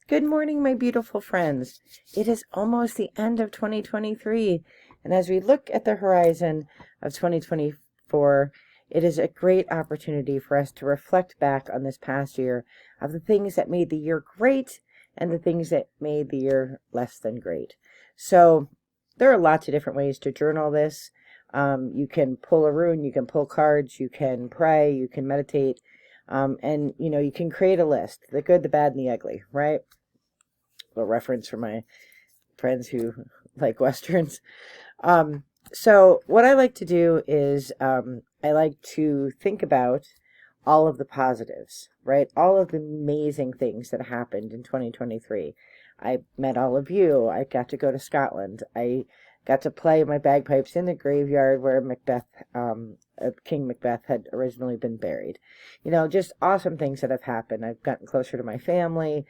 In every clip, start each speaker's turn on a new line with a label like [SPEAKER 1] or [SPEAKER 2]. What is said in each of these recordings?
[SPEAKER 1] Good morning, my beautiful friends. It is almost the end of 2023, and as we look at the horizon of 2024, it is a great opportunity for us to reflect back on this past year of the things that made the year great and the things that made the year less than great. So there are lots of different ways to journal this. You can pull a rune, you can pull cards, you can pray, you can meditate. And you can create a list, the good, the bad, and the ugly, right? A reference for my friends who like Westerns. So what I like to do is I like to think about all of the positives, right? All of the amazing things that happened in 2023. I met all of you. I got to go to Scotland. I got to play my bagpipes in the graveyard where King Macbeth had originally been buried. Just awesome things that have happened. I've gotten closer to my family.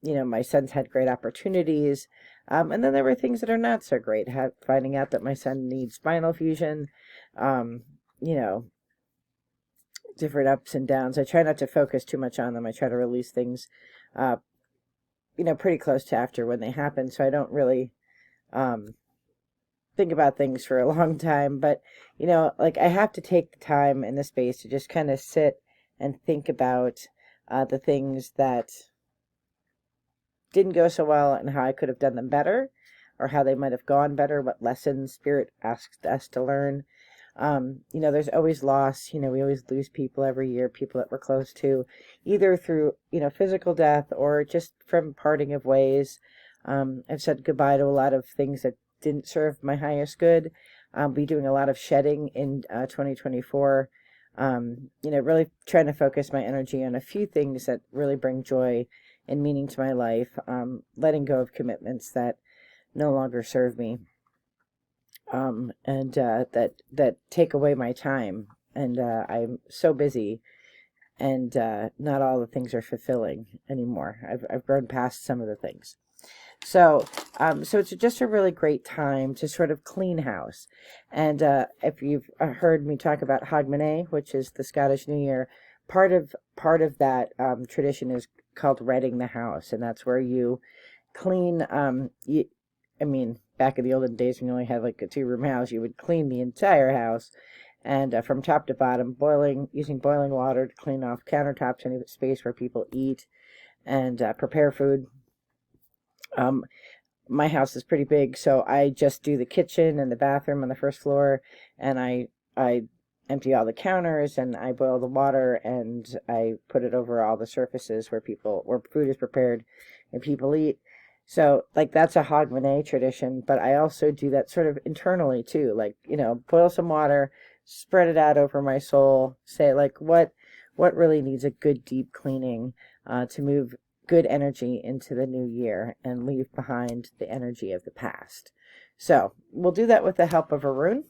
[SPEAKER 1] My son's had great opportunities. And then there were things that are not so great. Finding out that my son needs spinal fusion, different ups and downs. I try not to focus too much on them. I try to release things, pretty close to after when they happen. So I don't really think about things for a long time. But, I have to take the time and the space to just kind of sit and think about the things that didn't go so well and how I could have done them better, or how they might have gone better, what lessons Spirit asked us to learn. There's always loss. We always lose people every year, people that we're close to, either through, physical death or just from parting of ways. I've said goodbye to a lot of things that didn't serve my highest good. I'll be doing a lot of shedding in 2024. Really trying to focus my energy on a few things that really bring joy and meaning to my life. Letting go of commitments that no longer serve me. And that take away my time, and I'm so busy, and not all the things are fulfilling anymore. I've grown past some of the things, so it's just a really great time to sort of clean house. And if you've heard me talk about Hogmanay, which is the Scottish New Year, part of that tradition is called redding the house, and that's where you clean. Back in the olden days when you only had like a 2-room house, you would clean the entire house, and from top to bottom, using boiling water to clean off countertops, any space where people eat, and prepare food. My house is pretty big, so I just do the kitchen and the bathroom on the first floor, and I empty all the counters, and I boil the water, and I put it over all the surfaces where food is prepared and people eat. So, that's a Hogmanay tradition, but I also do that sort of internally, too. Boil some water, spread it out over my soul, say, what really needs a good, deep cleaning to move good energy into the new year and leave behind the energy of the past. So, we'll do that with the help of a rune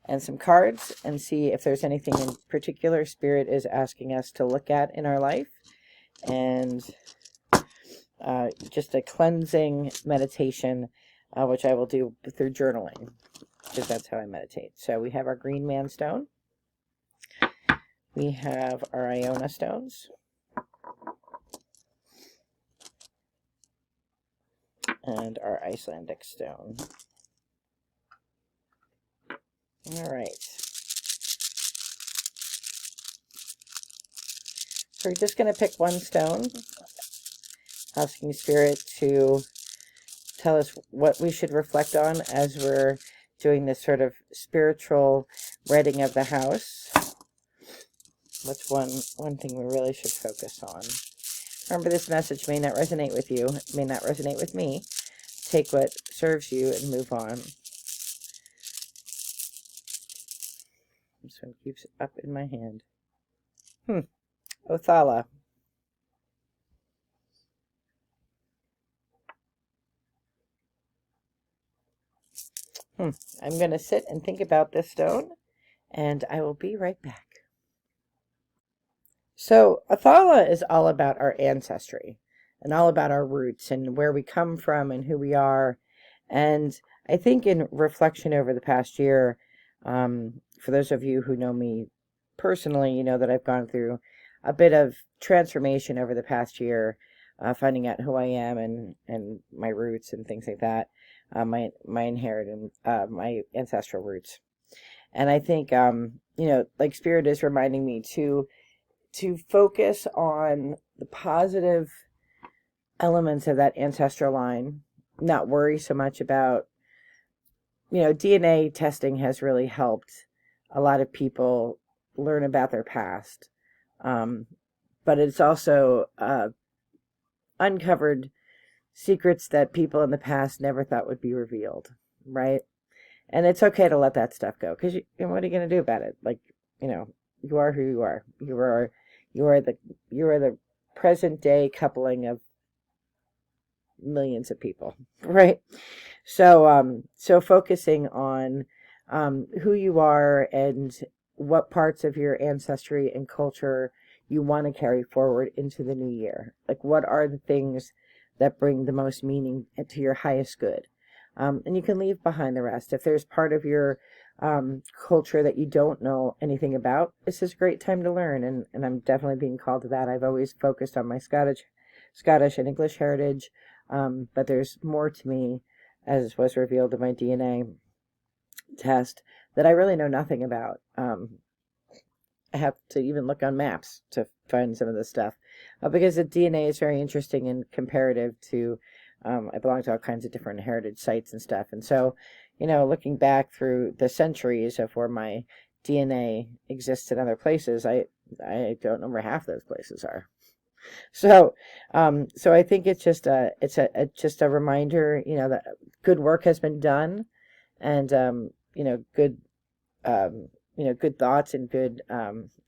[SPEAKER 1] and some cards and see if there's anything in particular Spirit is asking us to look at in our life. And just a cleansing meditation, which I will do through journaling, because that's how I meditate. So we have our Green Man stone. We have our Iona stones. And our Icelandic stone. All right. So we're just going to pick one stone, asking Spirit to tell us what we should reflect on as we're doing this sort of spiritual redding of the house. What's one thing we really should focus on? Remember, this message may not resonate with you. It may not resonate with me. Take what serves you and move on. This one keeps up in my hand. Othala. I'm going to sit and think about this stone, and I will be right back. So, Othala is all about our ancestry and all about our roots and where we come from and who we are. And I think in reflection over the past year, for those of you who know me personally, you know that I've gone through a bit of transformation over the past year. finding out who I am and my roots and things like that, my inherited, my ancestral roots. And I think, like Spirit is reminding me to focus on the positive elements of that ancestral line, not worry so much about, DNA testing has really helped a lot of people learn about their past. But it's also uncovered secrets that people in the past never thought would be revealed, right? And it's okay to let that stuff go, because what are you going to do about it? Like, you are who you are. You are the present day coupling of millions of people, right? So focusing on who you are and what parts of your ancestry and culture you want to carry forward into the new year. Like, what are the things that bring the most meaning to your highest good? And you can leave behind the rest. If there's part of your culture that you don't know anything about, this is a great time to learn. And I'm definitely being called to that. I've always focused on my Scottish and English heritage, but there's more to me, as was revealed in my DNA test, that I really know nothing about. I have to even look on maps to find some of this stuff, because the DNA is very interesting and comparative to, I belong to all kinds of different heritage sites and stuff. And so, looking back through the centuries of where my DNA exists in other places, I don't know where half those places are. So I think it's just a reminder, that good work has been done, and good good thoughts and good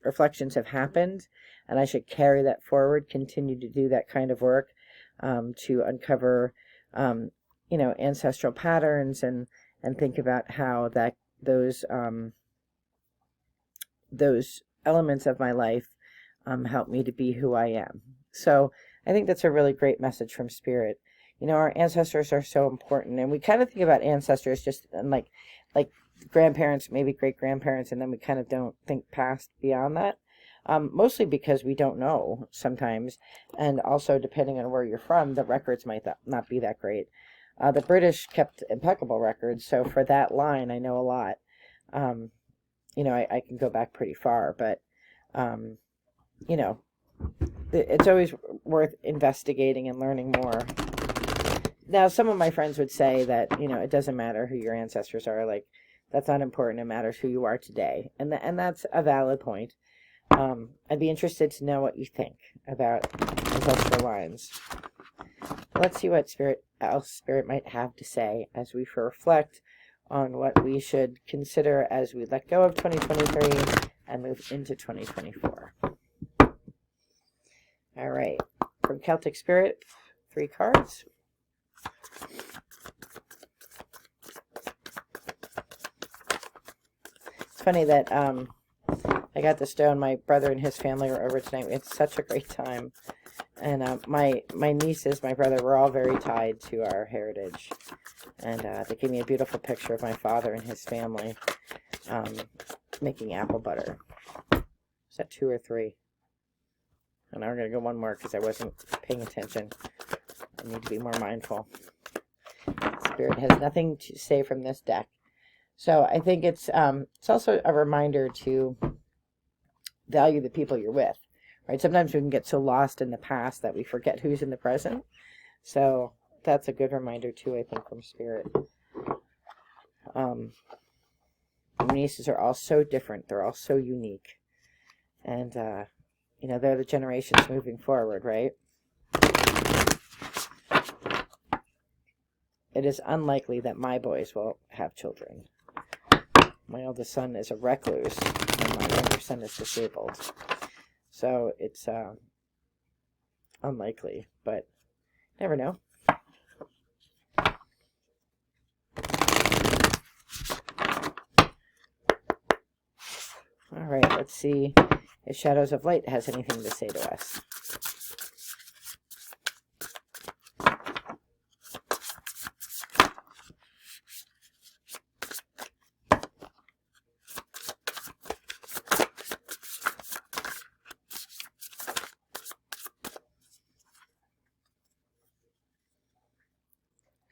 [SPEAKER 1] reflections have happened, and I should carry that forward, continue to do that kind of work, to uncover ancestral patterns, and think about how that those elements of my life help me to be who I am. So I think that's a really great message from Spirit. Our ancestors are so important, and we kind of think about ancestors just like grandparents, maybe great grandparents, and then we kind of don't think past beyond that. Mostly because we don't know sometimes, and also depending on where you're from, the records might not be that great. The British kept impeccable records, so for that line, I know a lot. I can go back pretty far, but it's always worth investigating and learning more. Now, some of my friends would say that, it doesn't matter who your ancestors are. Like, that's not important. It matters who you are today. And that's a valid point. I'd be interested to know what you think about ancestral lines. Let's see what Spirit might have to say as we reflect on what we should consider as we let go of 2023 and move into 2024. All right. From Celtic Spirit, 3 cards. It's funny that I got the stone. My brother and his family were over tonight. We had such a great time. And my nieces, my brother, were all very tied to our heritage. And they gave me a beautiful picture of my father and his family making apple butter. Is that 2 or 3? And I'm going to go one more because I wasn't paying attention. I need to be more mindful. Spirit has nothing to say from this deck. So I think it's also a reminder to value the people you're with, right? Sometimes we can get so lost in the past that we forget who's in the present. So that's a good reminder too, I think, from Spirit. My nieces are all so different. They're all so unique. And, they're the generations moving forward, right? It is unlikely that my boys will have children. My oldest son is a recluse, and my younger son is disabled. So it's unlikely, but never know. All right, let's see if Shadows of Light has anything to say to us.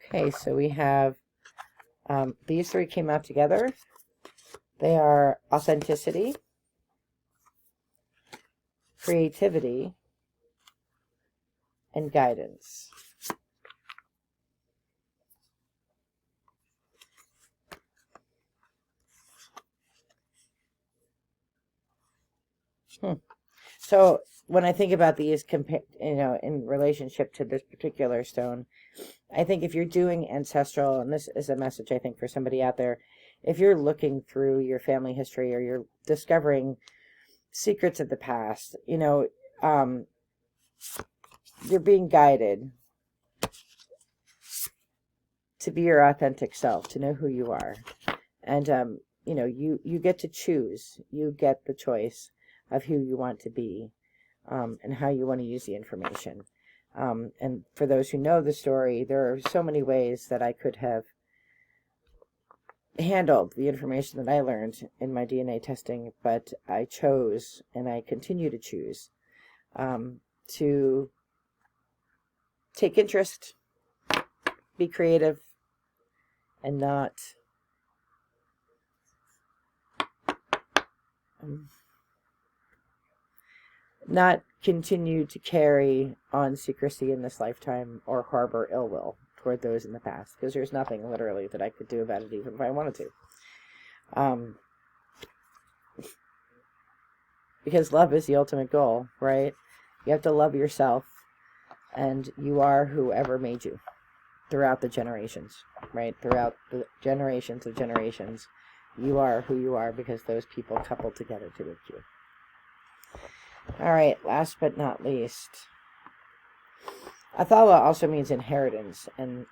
[SPEAKER 1] Okay, so we have these three came out together. They are authenticity, creativity, and guidance. So when I think about these, in relationship to this particular stone, I think if you're doing ancestral, and this is a message I think for somebody out there, if you're looking through your family history or you're discovering secrets of the past, you're being guided to be your authentic self, to know who you are. And, you get to choose. You get the choice of who you want to be, and how you want to use the information. And for those who know the story, there are so many ways that I could have handled the information that I learned in my DNA testing, but I chose, and I continue to choose, to take interest, be creative, and not continue to carry on secrecy in this lifetime or harbor ill will toward those in the past, because there's nothing literally that I could do about it, even if I wanted to. Because love is the ultimate goal, right? You have to love yourself, and you are whoever made you throughout the generations, right? Throughout the generations of generations, you are who you are because those people coupled together to make you. All right, last but not least, Othala also means inheritance, and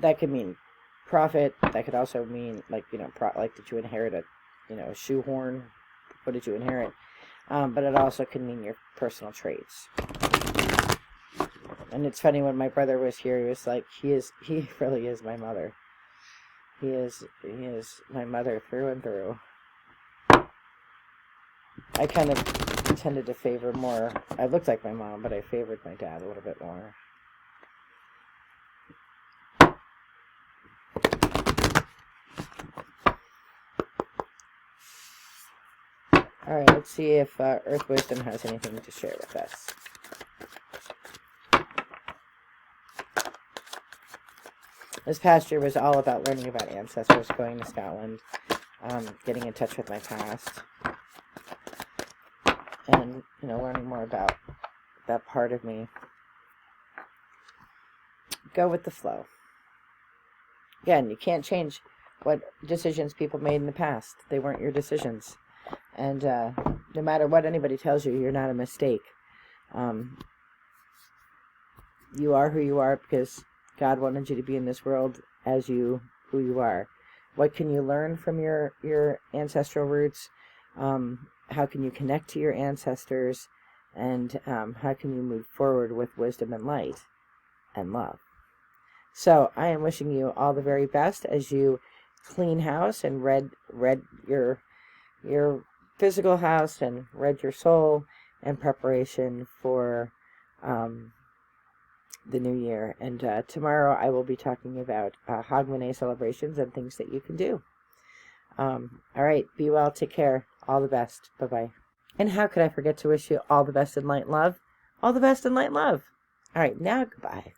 [SPEAKER 1] that could mean profit. That could also mean like did you inherit a shoehorn? What did you inherit? But it also can mean your personal traits. And it's funny, when my brother was here, he was like, he really is my mother. He is my mother through and through. I kind of tended to favor more. I looked like my mom, but I favored my dad a little bit more. All right, let's see if Earth Wisdom has anything to share with us. This past year was all about learning about ancestors, going to Scotland, getting in touch with my past, and learning more about that part of me. Go with the flow. Again, you can't change what decisions people made in the past. They weren't your decisions. And no matter what anybody tells you, you're not a mistake. You are who you are because God wanted you to be in this world as who you are. What can you learn from your ancestral roots? How can you connect to your ancestors? And how can you move forward with wisdom and light and love? So I am wishing you all the very best as you clean house and red your physical house and red your soul in preparation for the new year. And tomorrow I will be talking about Hogmanay celebrations and things that you can do. All right, be well, take care, all the best, bye-bye. And how could I forget to wish you all the best in light and love? All the best in light and love. All right, now goodbye.